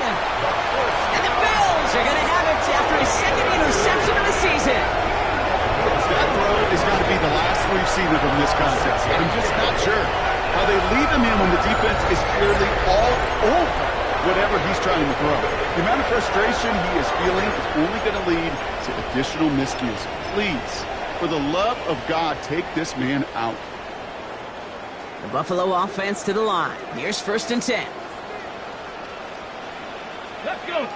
And the Bills are going to have it after his 2nd interception of the season. That throw is going to be the last we've seen of him this contest. I'm just not sure how they leave him in when the defense is clearly all over whatever he's trying to throw. The amount of frustration he is feeling is only going to lead to additional miscues. Please, for the love of God, take this man out. The Buffalo offense to the line. Here's 1st and 10. Let's go.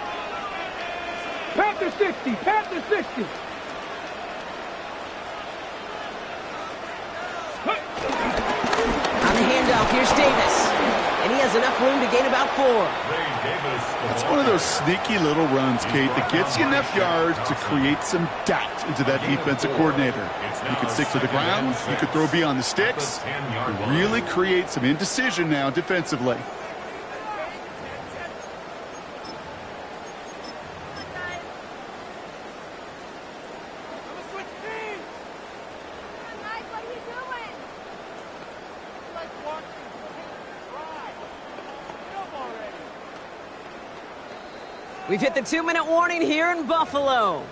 Panther 60. Panther 60. On the handoff, here's Davis. And he has enough room to gain about 4. That's one of those sneaky little runs, Kate, that gets you enough yards to create some doubt into that defensive coordinator. You could stick to the ground, you could throw beyond the sticks, and really create some indecision now defensively. We've hit the 2-minute warning here in Buffalo.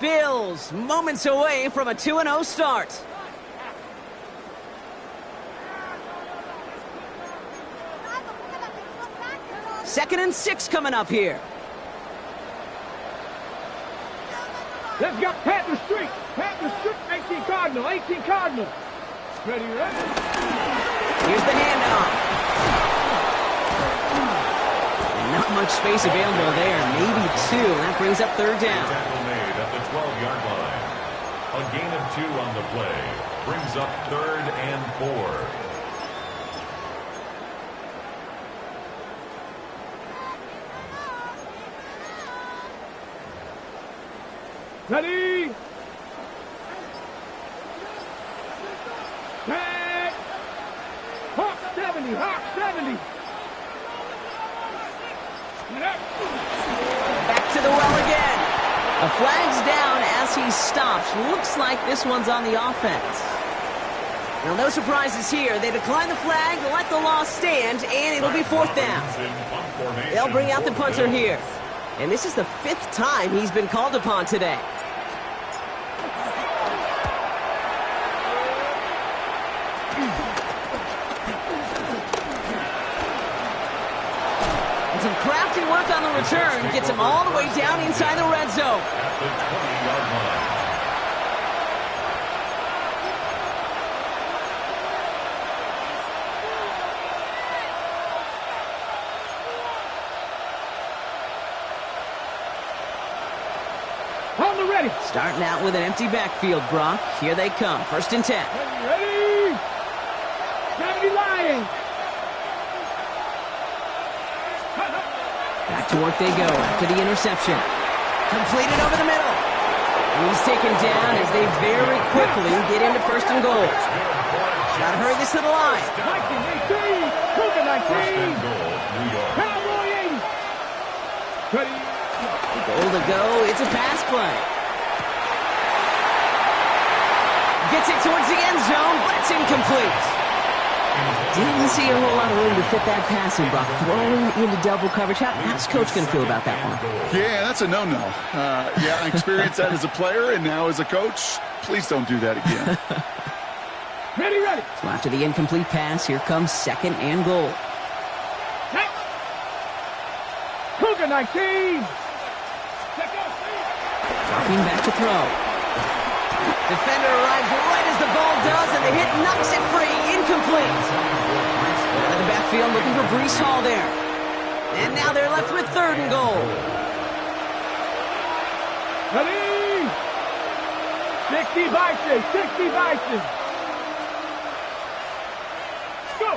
Bills moments away from a 2-0 start. Second and 6 coming up here. Let's go. Panther Street. Panther Street. 18 Cardinal. 18 Cardinal. Ready, ready. Here's the handoff. Not much space available there. Maybe 2. That brings up 3rd down. Tackle made at the 12-yard line. A gain of 2 on the play. Brings up 3rd and 4. Ready. Back. Hawk 70. Hawk 70. Back to the well again. A flag's down as he stops. Looks like this one's on the offense. Now, no surprises here. They decline the flag, let the loss stand, and it'll be 4th down. They'll bring out the punter here. And this is the 5th time he's been called upon today. And some crafty work on the return gets him all the way down inside the red zone. At the 20-yard line. On the ready. Starting out with an empty backfield, Brock. Here they come. 1st and 10. Ready. 70 Lions. Back to work they go after the interception. Completed over the middle. And he's taken down as they very quickly get into 1st and goal. Gotta hurry this to the line. 19, 18. Cougar 19. First and goal, New York. Cowboy 80. Ready. Goal to go. It's a pass play. Gets it towards the end zone, but it's incomplete. Didn't see a whole lot of room to fit that pass in, Brock. Throwing into double coverage. How's Coach going to feel about that one? Yeah, that's a no-no. Yeah, I experienced that as a player and now as a coach. Please don't do that again. Ready, ready. So after the incomplete pass, here comes 2nd and goal. Hey. Cougar 19. Dropping back to throw. Defender arrives right as the ball does, and the hit knocks it free. Incomplete. Out of the backfield looking for Breece Hall there. And now they're left with 3rd and goal. Ready. 60 Bison. 60 Bison. Go.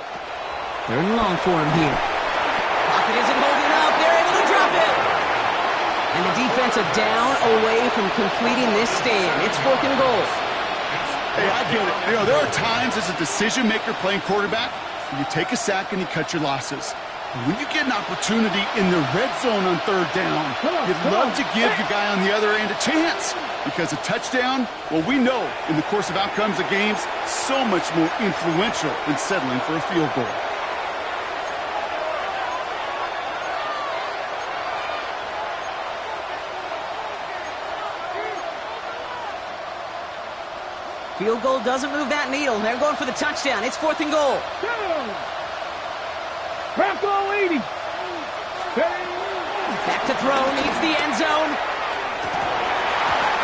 3rd and long for him here. Pocket isn't holding up. They're able to drop it. And the defense are down away from completing this stand. It's 4th and goal. Hey, I get it. You know, there are times as a decision-maker playing quarterback, you take a sack and you cut your losses. But when you get an opportunity in the red zone on 3rd down, you'd love to give your guy on the other end a chance. Because a touchdown, well, we know in the course of outcomes of games, so much more influential than settling for a field goal. Field goal doesn't move that needle. They're going for the touchdown. It's 4th and goal. Buffalo 80. Back to throw, needs the end zone.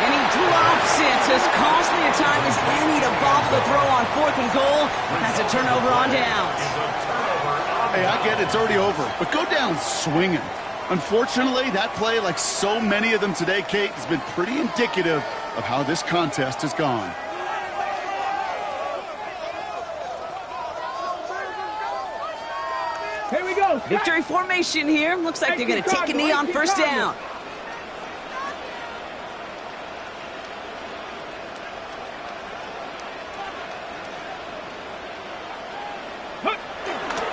And he drops it. As costly a time as any to bobble the throw on 4th and goal. That's a turnover on downs. Hey, I get it, it's already over, but go down swinging. Unfortunately, that play, like so many of them today, Kate, has been pretty indicative of how this contest has gone. Here we go. Victory formation here. Looks like they're going to take a knee on first down.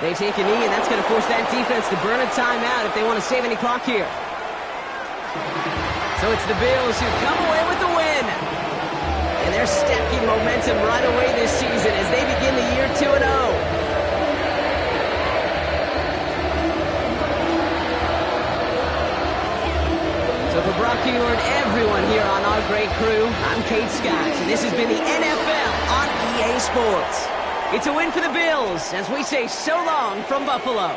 They take a knee, and that's going to force that defense to burn a timeout if they want to save any clock here. So it's the Bills who come away with the win. And they're stacking momentum right away this season as they begin the year 2-0. So for Brock Ewart, everyone here on our great crew, I'm Kate Scott, and this has been the NFL on EA Sports. It's a win for the Bills as we say so long from Buffalo.